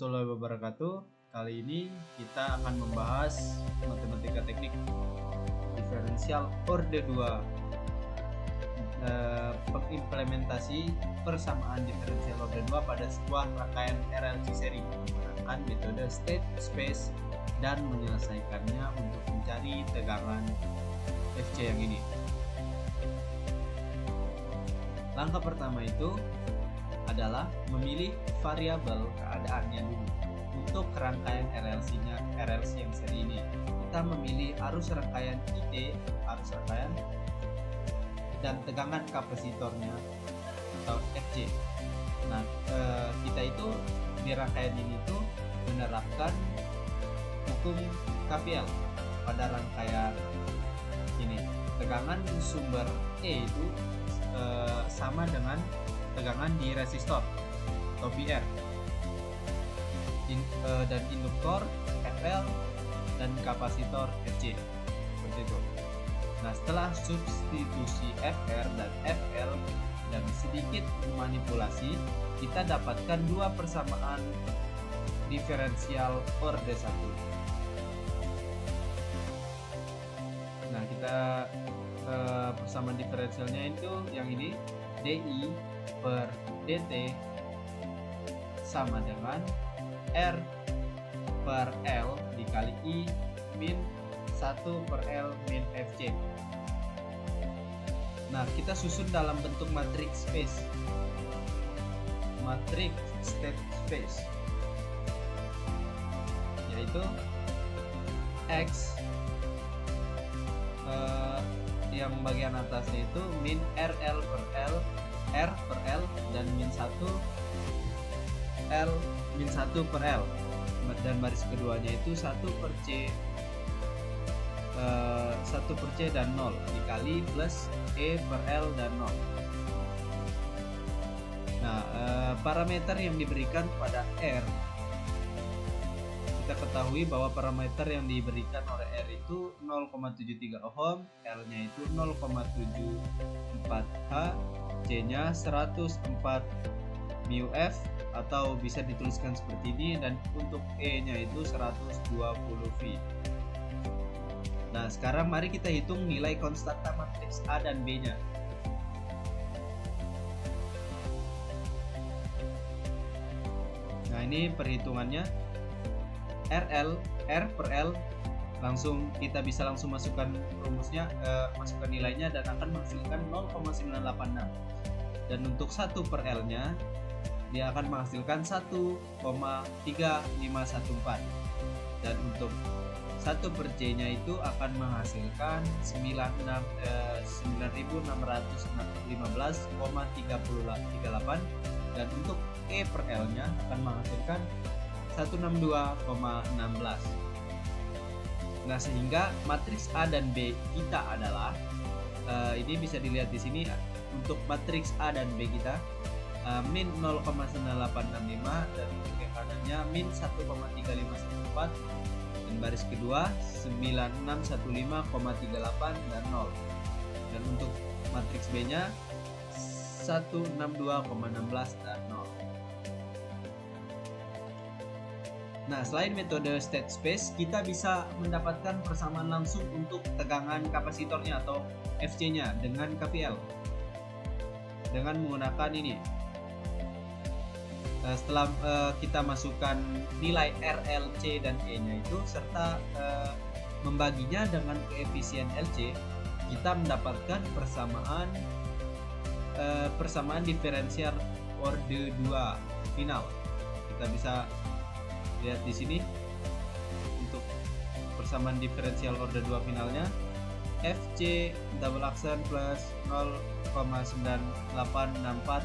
warahmatullahi wabarakatuh. Kali ini kita akan membahas matematika teknik diferensial orde 2, pengimplementasi persamaan diferensial orde 2 pada sebuah rangkaian RLC seri menggunakan metode state space dan menyelesaikannya untuk mencari tegangan Fc yang ini. Langkah pertama itu adalah memilih variabel keadaannya dulu. Untuk rangkaian RLC yang seri ini, kita memilih arus rangkaian IT, arus rangkaian, dan tegangan kapasitornya atau Fc. Nah, kita itu di rangkaian ini tuh menerapkan hukum KVL pada rangkaian ini. Tegangan sumber E itu sama dengan tegangan di resistor atau PR, dan induktor FL dan kapasitor FC, seperti itu. Nah, setelah substitusi FR dan FL dan sedikit manipulasi, kita dapatkan dua persamaan diferensial orde 1. Nah, kita persamaan diferensialnya itu yang ini, DI per dt sama dengan R per L dikali I min 1 per L min Fc. Nah, kita susun dalam bentuk matriks space, matriks state space, yaitu X yang bagian atasnya itu min RL per L, R per L, dan min 1 L min 1 per L, dan baris keduanya itu 1 per C, 1 per C dan 0 dikali plus E per L dan 0. Nah, parameter yang diberikan pada R, kita ketahui bahwa parameter yang diberikan oleh R itu 0,73 ohm, L-nya itu 0,74 H, C-nya 104 μF atau bisa dituliskan seperti ini, dan untuk E-nya itu 120 V. Nah, sekarang mari kita hitung nilai konstanta matriks A dan B-nya. Nah, ini perhitungannya. R per L, langsung kita bisa langsung masukkan rumusnya, masukkan nilainya, dan akan menghasilkan 0,986. Dan untuk 1 per L nya dia akan menghasilkan 1,3514, dan untuk 1 per C nya itu akan menghasilkan 9615,38, dan untuk E per L nya akan menghasilkan 162,16. Nah, sehingga matriks A dan B kita adalah ini bisa dilihat di sini. Untuk matriks A dan B kita min 0,9865, dan untuk yang kanannya min 1,3514, dan baris kedua 9615,38 dan 0, dan untuk matriks B nya 162,16 dan 0. Nah, selain metode state space, kita bisa mendapatkan persamaan langsung untuk tegangan kapasitornya atau Fc-nya dengan KVL dengan menggunakan ini. Setelah kita masukkan nilai RLC dan E-nya itu serta membaginya dengan koefisien LC, kita mendapatkan persamaan diferensial orde 2 final. Kita bisa lihat di sini untuk persamaan diferensial orde 2 finalnya, Fc double aksen plus 0,9864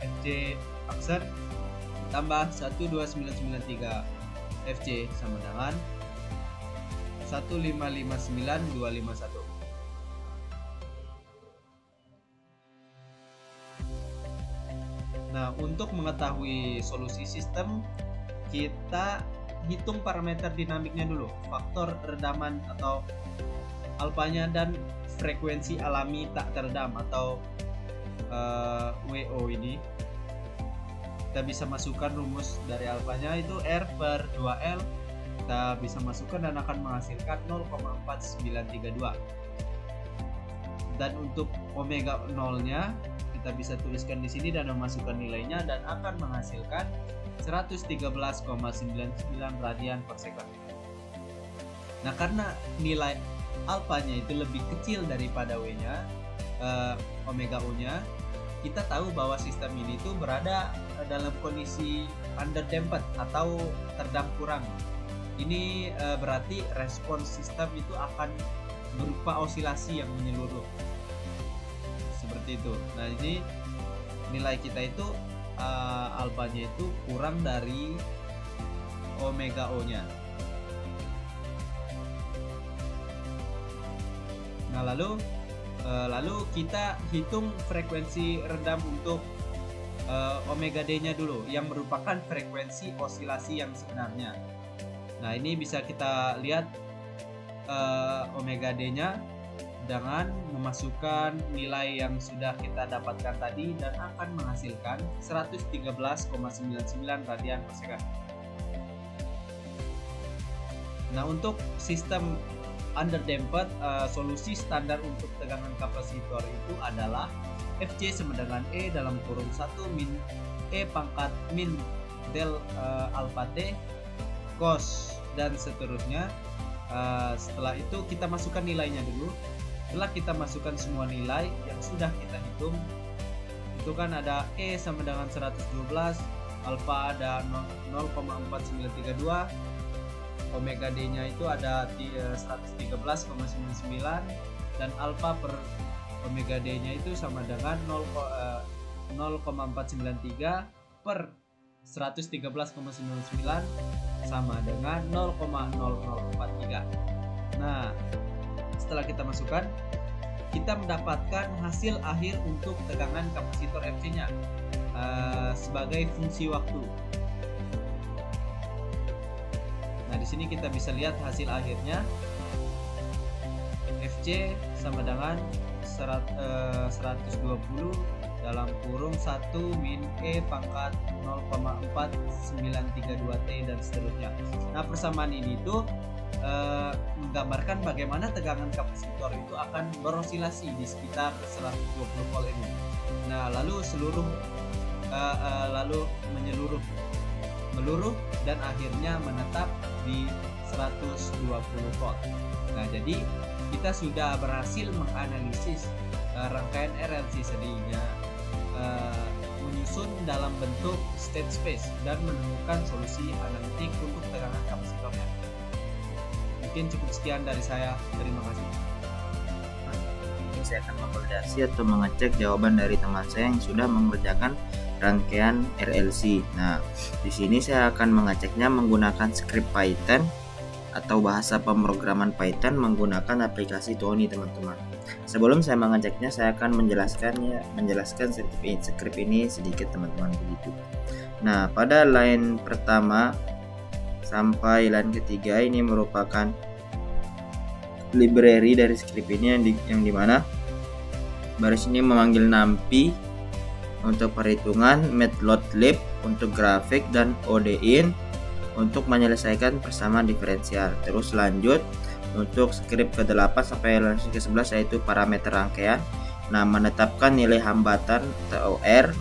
Fc aksen tambah 12993 Fc sama dengan 1559251. Nah, untuk mengetahui solusi sistem, kita hitung parameter dinamiknya dulu, faktor redaman atau alfanya, dan frekuensi alami tak teredam atau WO ini. kita bisa masukkan rumus dari alfanya itu R per 2L, kita bisa masukkan dan akan menghasilkan 0,4932. Dan untuk omega 0-nya kita bisa tuliskan di sini dan memasukkan nilainya dan akan menghasilkan 113,99 radian per second. Nah, karena nilai alfanya itu lebih kecil daripada W-nya, omega U-nya, kita tahu bahwa sistem ini tuh berada dalam kondisi underdamped atau terdamp kurang. Ini berarti respons sistem itu akan berupa osilasi yang menyeluruh seperti itu. Nah, ini nilai kita itu alfanya itu kurang dari omega O-nya. Nah, lalu kita hitung frekuensi redam untuk omega D-nya dulu, yang merupakan frekuensi osilasi yang sebenarnya. Nah, ini bisa kita lihat omega D-nya dengan memasukkan nilai yang sudah kita dapatkan tadi dan akan menghasilkan 113,99 radian per second. Nah, untuk sistem underdamped, solusi standar untuk tegangan kapasitor itu adalah Fc sama dengan E dalam kurung 1 min E pangkat min del alpha T cos dan seterusnya. Setelah itu kita masukkan nilainya dulu. Setelah kita masukkan semua nilai yang sudah kita hitung, itu kan ada E sama dengan 112, alpha ada 0,4932, omega D-nya itu ada 113,99, dan alpha per omega D-nya itu sama dengan 0,493 per 113,99 sama dengan 0,0043. Nah, setelah kita masukkan, kita mendapatkan hasil akhir untuk tegangan kapasitor Fc-nya sebagai fungsi waktu. Nah, di sini kita bisa lihat hasil akhirnya. Fc sama dengan 120 dalam kurung 1 min E pangkat 0,4932 T dan seterusnya. Nah, persamaan ini itu menggambarkan bagaimana tegangan kapasitor itu akan berosilasi di sekitar 120 volt ini. Nah, lalu meluruh dan akhirnya menetap di 120 volt. Nah, jadi kita sudah berhasil menganalisis rangkaian RLC sedianya menyusun dalam bentuk state space dan menemukan solusi analitik untuk tegangan kapasitornya. Mungkin cukup sekian dari saya. Terima kasih. Ini saya akan memvalidasi atau mengecek jawaban dari teman saya yang sudah mengerjakan rangkaian RLC. Nah, di sini saya akan mengeceknya menggunakan script Python atau bahasa pemrograman Python menggunakan aplikasi Tony, teman-teman. Sebelum saya mengeceknya, saya akan menjelaskan script ini sedikit, teman-teman, begitu. Nah, pada line pertama sampai line ketiga ini merupakan library dari script ini yang dimana baris ini memanggil numpy untuk perhitungan, matplotlib untuk grafik, dan odin untuk menyelesaikan persamaan diferensial. Terus lanjut untuk script ke-8 sampai ke-11 yaitu parameter rangkaian. Nah, menetapkan nilai hambatan atau R,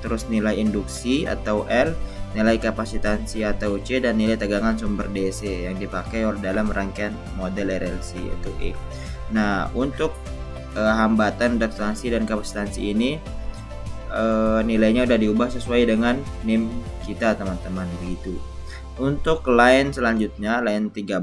terus nilai induksi atau L, nilai kapasitansi atau C, dan nilai tegangan sumber DC yang dipakai dalam rangkaian model RLC yaitu E. Nah, untuk hambatan, reaktansi, dan kapasitansi ini nilainya udah diubah sesuai dengan NIM kita, teman-teman, begitu. Untuk line selanjutnya, line 13,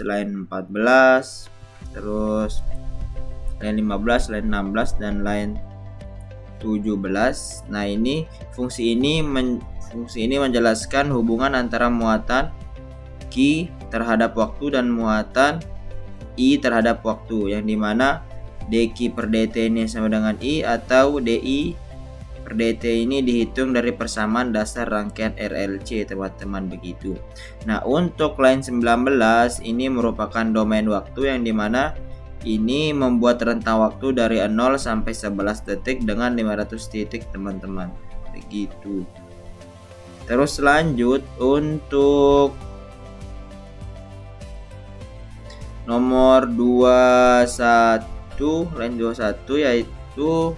line 14, terus line 15, line 16, dan line 17. Nah, ini fungsi ini menjelaskan hubungan antara muatan Q terhadap waktu dan muatan I terhadap waktu, yang dimana dQ per dt ini sama dengan I, atau dI per dt ini dihitung dari persamaan dasar rangkaian RLC, teman-teman, begitu. Nah, untuk line 19 ini merupakan domain waktu, yang dimana ini membuat rentang waktu dari 0 sampai 11 detik dengan 500 titik, teman-teman, begitu. Terus lanjut untuk nomor 21, line 21 yaitu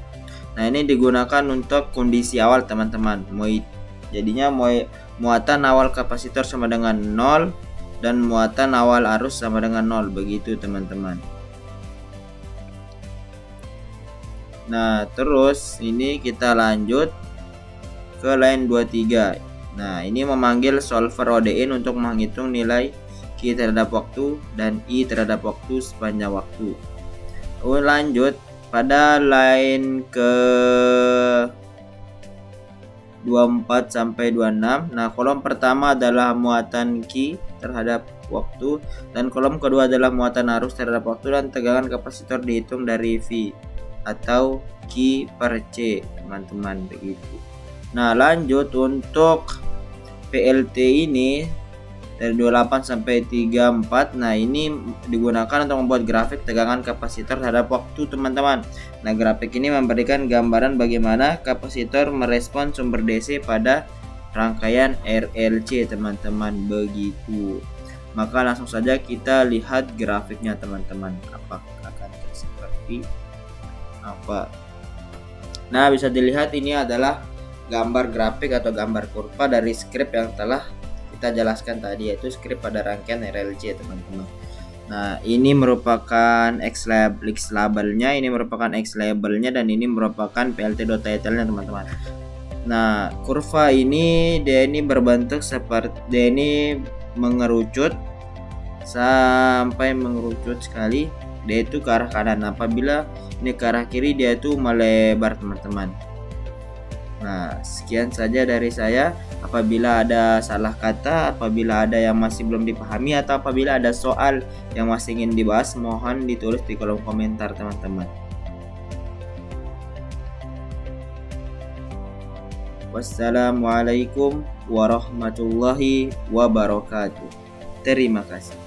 ini digunakan untuk kondisi awal teman-teman. Jadinya muatan awal kapasitor sama dengan 0 dan muatan awal arus sama dengan 0, begitu teman-teman. Nah, terus ini kita lanjut ke line 23. Nah, ini memanggil solver ODIN untuk menghitung nilai Q terhadap waktu dan I terhadap waktu sepanjang waktu. Lanjut pada line ke 24 sampai 26. Nah, kolom pertama adalah muatan Q terhadap waktu dan kolom kedua adalah muatan arus terhadap waktu, dan tegangan kapasitor dihitung dari V atau Q per C, teman-teman, begitu. Nah, lanjut untuk PLT ini dari 28 sampai 34. Nah, ini digunakan untuk membuat grafik tegangan kapasitor terhadap waktu, teman-teman. Nah, grafik ini memberikan gambaran bagaimana kapasitor merespon sumber DC pada rangkaian RLC, teman-teman, begitu. Maka langsung saja kita lihat grafiknya, teman-teman. Apakah akan seperti apa? Nah, bisa dilihat ini adalah gambar grafik atau gambar kurva dari skrip yang telah kita jelaskan tadi, yaitu skrip pada rangkaian RLC, teman-teman. Nah, ini merupakan X labelnya, ini merupakan X labelnya, dan ini merupakan PLT.title-nya, teman-teman. Nah, kurva ini dia ini berbentuk seperti dia ini mengerucut sampai mengerucut sekali, dia itu ke arah kanan. Apabila ini ke arah kiri, dia itu melebar, teman-teman. Nah, sekian saja dari saya. Apabila ada salah kata, apabila ada yang masih belum dipahami, atau apabila ada soal yang masih ingin dibahas, mohon ditulis di kolom komentar, teman-teman. Wassalamualaikum warahmatullahi wabarakatuh. Terima kasih.